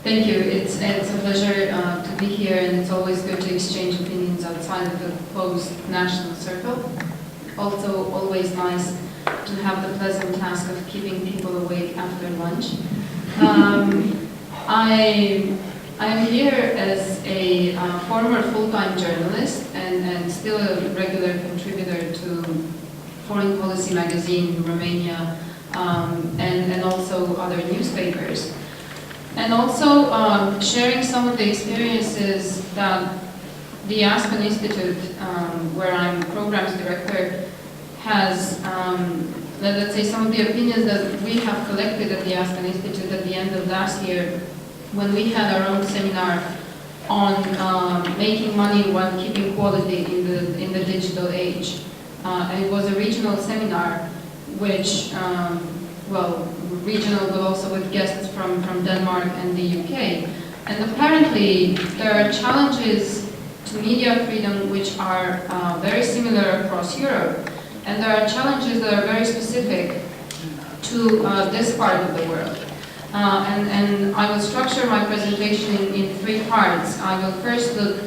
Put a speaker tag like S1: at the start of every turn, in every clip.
S1: Thank you. It's a pleasure to be here, and it's always good to exchange opinions outside of the closed national circle. Also, always nice to have the pleasant task of keeping people awake after lunch. I am here as a former full-time journalist and still a regular contributor to Foreign Policy magazine in Romania and also other newspapers. And also sharing some of the experiences that the Aspen Institute, where I'm programs director, has, let's say, some of the opinions that we have collected at the Aspen Institute at the end of last year when we had our own seminar on making money while keeping quality in the digital age. And it was a regional seminar which, well, regional but also with guests from Denmark and the UK. And apparently there are challenges to media freedom which are very similar across Europe. And there are challenges that are very specific to this part of the world. And I will structure my presentation in three parts. I will first look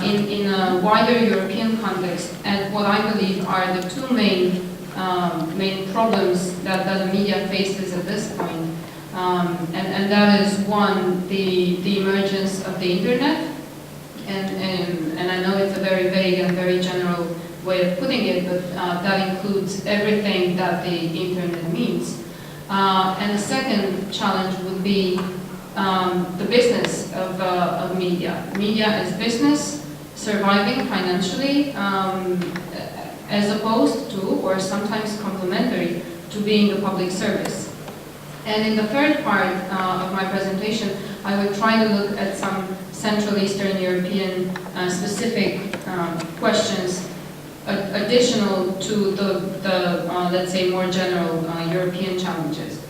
S1: in a wider European context at what I believe are the two main problems that the media faces at this point. And that is one, the emergence of the internet. And I know it's a very vague and very general way of putting it, but that includes everything that the internet means. And the second challenge would be the business of media. Media as business, surviving financially, as opposed to, or sometimes complementary to, being a public service. And in the third part of my presentation, I will try to look at some Central Eastern European specific questions additional to the let's say, more general European challenges.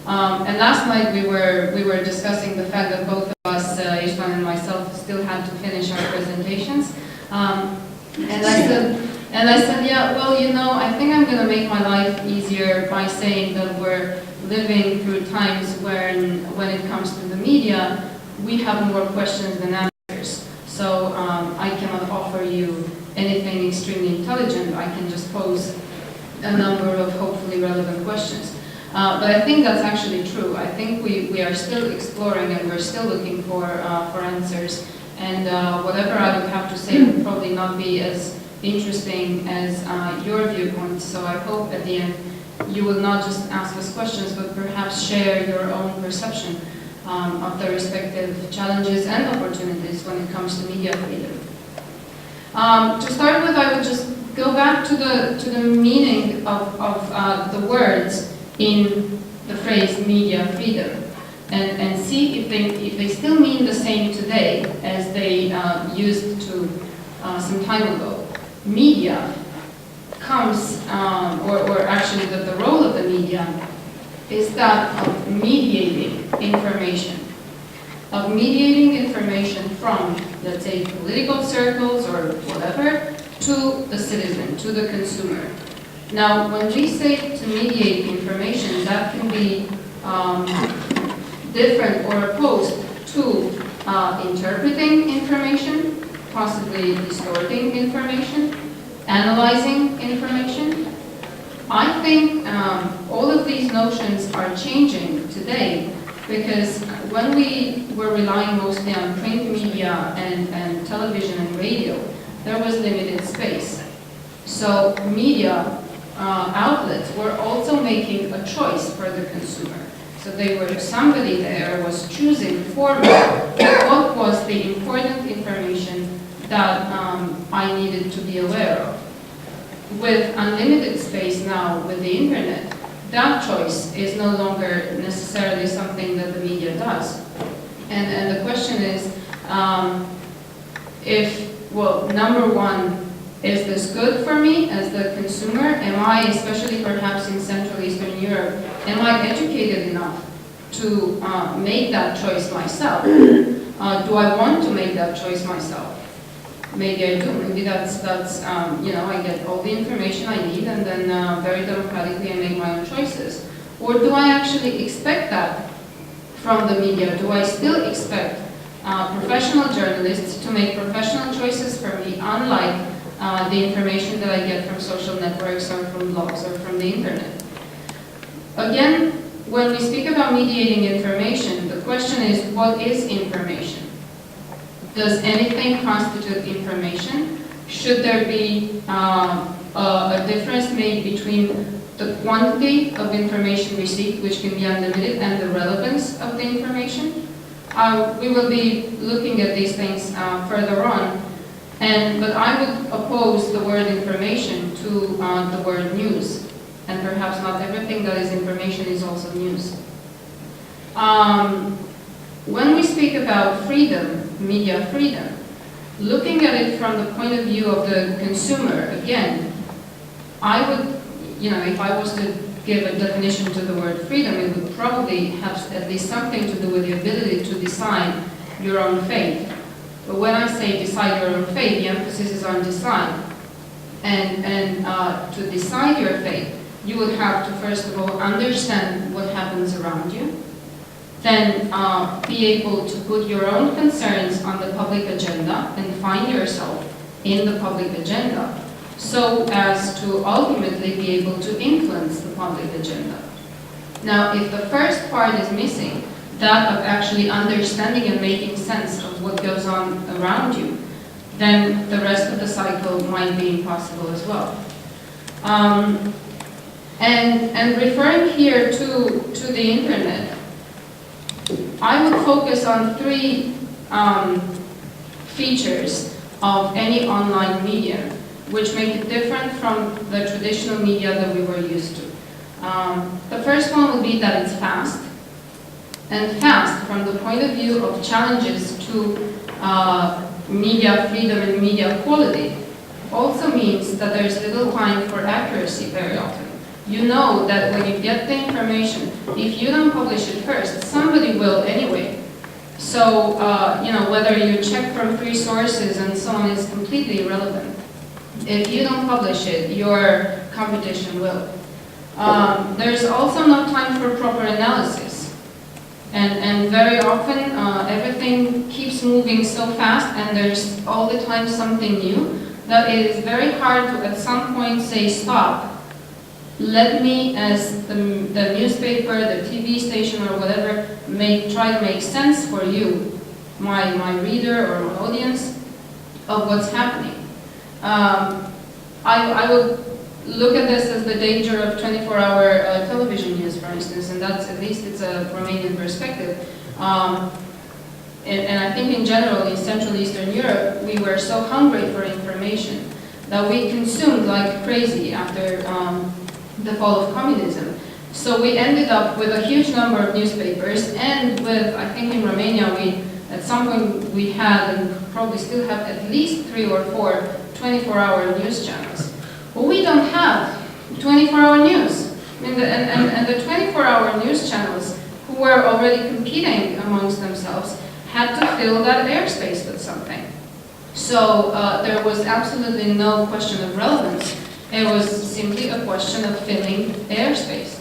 S1: And last night we were discussing the fact that both of us, István and myself, still had to finish our presentations. And I said, yeah, well, you know, I think I'm going to make my life easier by saying that we're living through times when it comes to the media, we have more questions than answers. So I cannot offer you anything extremely intelligent. I can just pose a number of hopefully relevant questions. But I think that's actually true. I think we are still exploring and we're still looking for answers. And whatever I would have to say would probably not be as interesting as your viewpoints. So I hope at the end you will not just ask us questions, but perhaps share your own perception of the respective challenges and opportunities when it comes to media freedom. To start with, I would just go back to the meaning of the words in the phrase media freedom and see if they still mean the same today as they used to some time ago. Media comes, or actually the role of the media is that of mediating information from, let's say, political circles or whatever, to the citizen, to the consumer. Now, when we say to mediate information, that can be different or opposed to interpreting information, possibly distorting information, analyzing information. I think all of these notions are changing today because when we were relying mostly on print media and television and radio, there was limited space. So media outlets were also making a choice for the consumer. So somebody there was choosing for me what was the important information that I needed to be aware of. With unlimited space now with the internet, that choice is no longer necessarily something that the media does. And the question is, well, number one, is this good for me as the consumer? Am I, especially perhaps in Central Eastern Europe, am I educated enough to make that choice myself? Do I want to make that choice myself? Maybe I do. Maybe that's you know, I get all the information I need and then very democratically I make my own choices. Or do I actually expect that from the media? Do I still expect professional journalists to make professional choices for me, unlike the information that I get from social networks or from blogs or from the internet? Again, when we speak about mediating information, the question is, what is information? Does anything constitute information? Should there be a difference made between the quantity of information received, which can be unlimited, and the relevance of the information? We will be looking at these things further on, but I would oppose the word information to the word news, and perhaps not everything that is information is also news. When we speak about freedom, media freedom, looking at it from the point of view of the consumer, again, I would, if I was to give a definition to the word freedom, it would probably have at least something to do with the ability to decide your own fate. But when I say decide your own fate, the emphasis is on decide. And to decide your fate, you would have to, first of all, understand what happens around you, then be able to put your own concerns on the public agenda and find yourself in the public agenda, so as to ultimately be able to influence the public agenda. Now, if the first part is missing, that of actually understanding and making sense of what goes on around you, then the rest of the cycle might be impossible as well. And referring here to the internet, I would focus on three features of any online media, which make it different from the traditional media that we were used to. The first one would be that it's fast. And fast, from the point of view of challenges to media freedom and media quality, also means that there's little time for accuracy very often. You know that when you get the information, if you don't publish it first, somebody will anyway. So, whether you check from free sources and so on is completely irrelevant. If you don't publish it, your competition will. There's also no time for proper analysis. And very often, everything keeps moving so fast, and there's all the time something new, that it is very hard to at some point say, stop. Let me, as the newspaper, the TV station, or whatever, try to make sense for you, my reader or my audience, of what's happening. I would look at this as the danger of 24-hour television news, for instance, and that's, at least it's a Romanian perspective. And I think in general, in Central Eastern Europe, we were so hungry for information that we consumed like crazy after the fall of communism. So we ended up with a huge number of newspapers, and with, I think in Romania, at some point we had, and probably still have, at least 3 or 4 24-hour news channels. But we don't have 24-hour news. I mean, and the 24-hour news channels, who were already competing amongst themselves, had to fill that airspace with something. So there was absolutely no question of relevance. It was simply a question of filling airspace.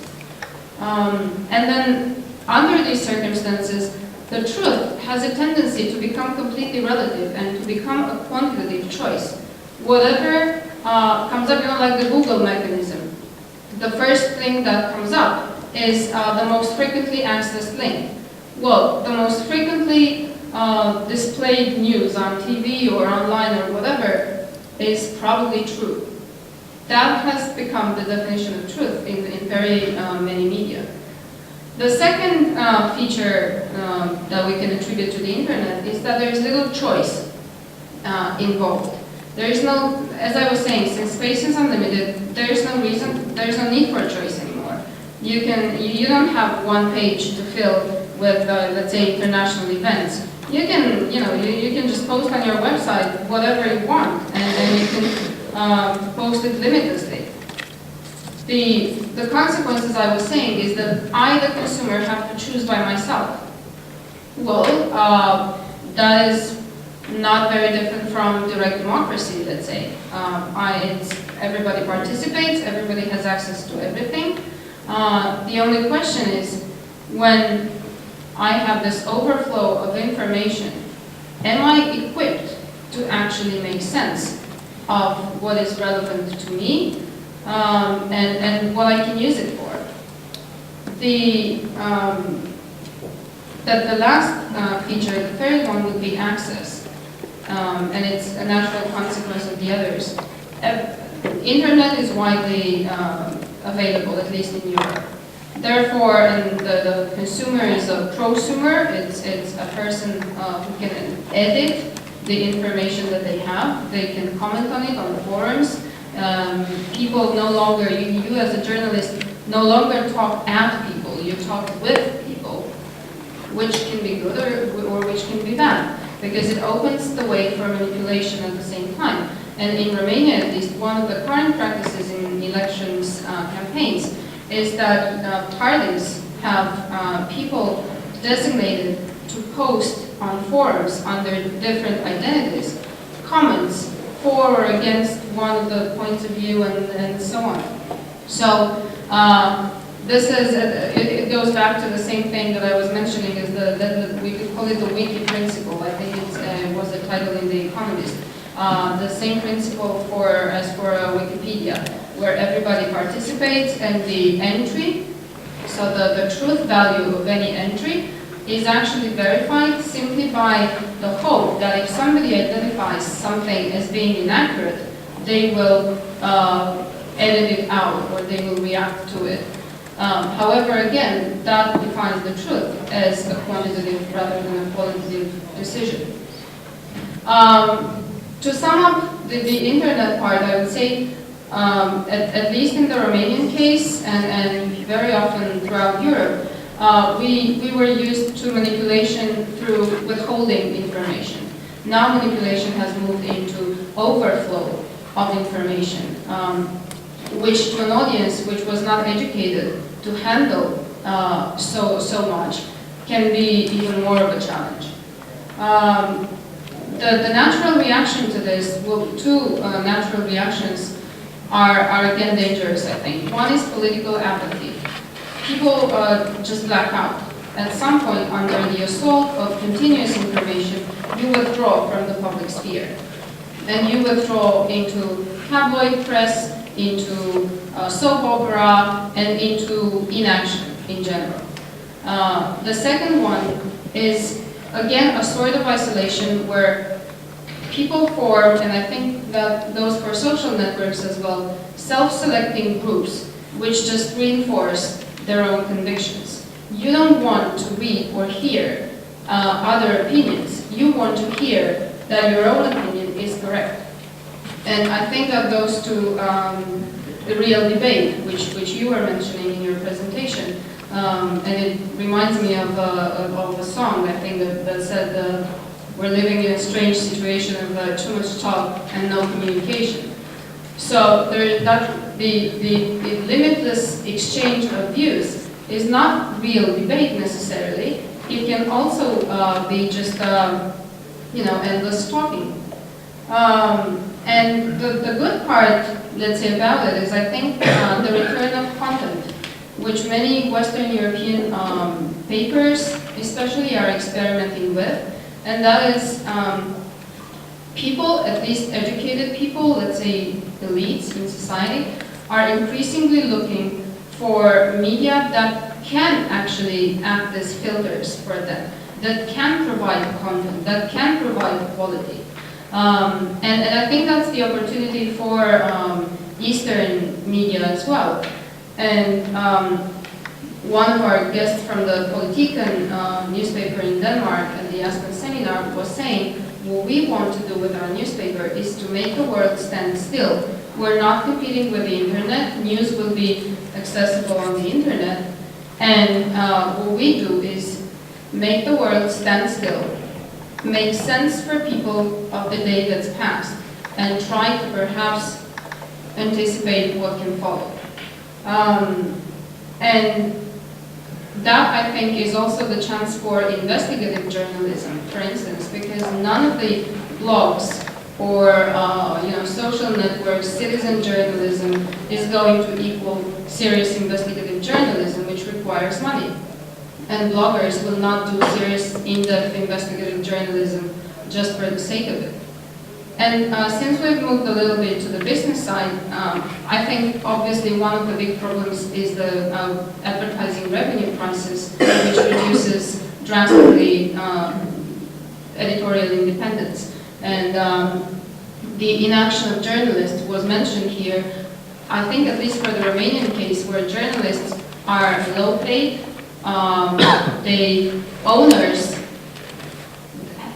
S1: And then, under these circumstances, the truth has a tendency to become completely relative and to become a quantitative choice. Whatever comes up, like the Google mechanism, the first thing that comes up is the most frequently accessed link. Well, the most frequently displayed news on TV or online or whatever is probably true. That has become the definition of truth in very many media. The second feature that we can attribute to the internet is that there is little choice involved. There is no, as I was saying, since space is unlimited, there is no need for choice anymore. You don't have one page to fill with, let's say, international events. You can just post on your website whatever you want, and you can post it limitlessly. The consequences, I was saying, is that I, the consumer, have to choose by myself. Well, that is not very different from direct democracy, let's say. Everybody participates, everybody has access to everything. The only question is, when I have this overflow of information, am I equipped to actually make sense of what is relevant to me and what I can use it for? The last feature, the third one, would be access, and it's a natural consequence of the others. Internet is widely available, at least in Europe. Therefore, and the consumer is a prosumer. It's a person who can edit the information that they have. They can comment on it on the forums. People no longer, you as a journalist, no longer talk at people. You talk with people, which can be good or which can be bad, because it opens the way for manipulation at the same time. And in Romania, at least, one of the current practices in elections campaigns is that parties have people designated to post on forums under different identities, comments for or against one of the points of view and so on. So this is, it goes back to the same thing that I was mentioning, is we could call it the wiki principle. I think it was the title in The Economist. The same principle as for Wikipedia, where everybody participates and the entry, so the truth value of any entry, is actually verified simply by the hope that if somebody identifies something as being inaccurate, they will edit it out or they will react to it. However, again, that defines the truth as a quantitative rather than a qualitative decision. To sum up the internet part, I would say, at least in the Romanian case, and very often throughout Europe, we were used to manipulation through withholding information. Now manipulation has moved into overflow of information, which to an audience which was not educated to handle so much can be even more of a challenge. The natural reaction to this, two natural reactions are again dangerous, I think. One is political apathy. People just black out. At some point, under the assault of continuous information, you withdraw from the public sphere. And you withdraw into tabloid press, into soap opera, and into inaction in general. The second one is, again, a sort of isolation where people form, and I think that goes for social networks as well, self-selecting groups which just reinforce their own convictions. You don't want to read or hear other opinions. You want to hear that your own opinion is correct. And I think that goes to the real debate, which you were mentioning in your presentation. And it reminds me of a song, I think, that said, we're living in a strange situation of too much talk and no communication. So the limitless exchange of views is not real debate necessarily. It can also be just endless talking. And the good part, let's say, about it is, I think, the return of content, which many Western European papers especially are experimenting with, and that is people, at least educated people, let's say elites in society, are increasingly looking for media that can actually act as filters for them, that can provide content, that can provide quality. And I think that's the opportunity for Eastern media as well. And one of our guests from the Politiken newspaper in Denmark at the Aspen seminar was saying, what we want to do with our newspaper is to make the world stand still. We're not competing with the internet. News will be accessible on the internet. And what we do is make the world stand still, make sense for people of the day that's passed, and try to perhaps anticipate what can follow. And that, I think, is also the chance for investigative journalism, for instance, because none of the blogs or social networks, citizen journalism is going to equal serious investigative journalism, which requires money. and bloggers will not do serious, in-depth investigative journalism just for the sake of it. And since we've moved a little bit to the business side, I think obviously one of the big problems is the advertising revenue crisis, which reduces drastically editorial independence. And the inaction of journalists was mentioned here. I think at least for the Romanian case, where journalists are low paid, the owners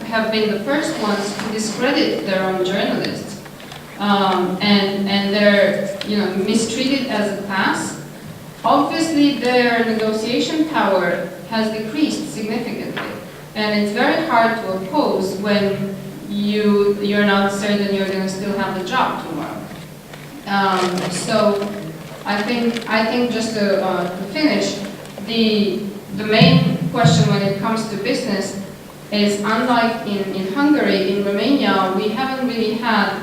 S1: have been the first ones to discredit their own journalists, and they're mistreated as a class. Obviously, their negotiation power has decreased significantly, and it's very hard to oppose when you're not certain you're going to still have the job tomorrow. So I think just to finish, the main question when it comes to business is, unlike in Hungary, in Romania, we haven't really had,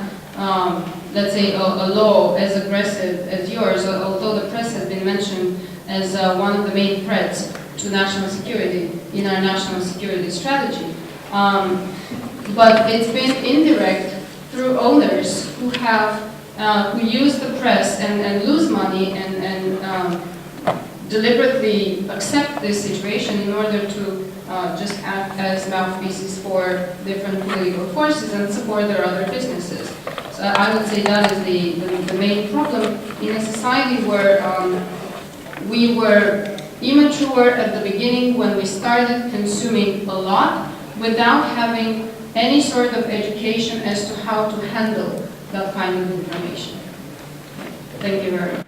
S1: let's say, a law as aggressive as yours, although the press has been mentioned as one of the main threats to national security in our national security strategy. But it's been indirect through owners who use the press and lose money and deliberately accept this situation in order to just act as mouthpieces for different political forces and support their other businesses. So I would say that is the main problem in a society where we were immature at the beginning when we started consuming a lot without having any sort of education as to how to handle that kind of information. Thank you very much.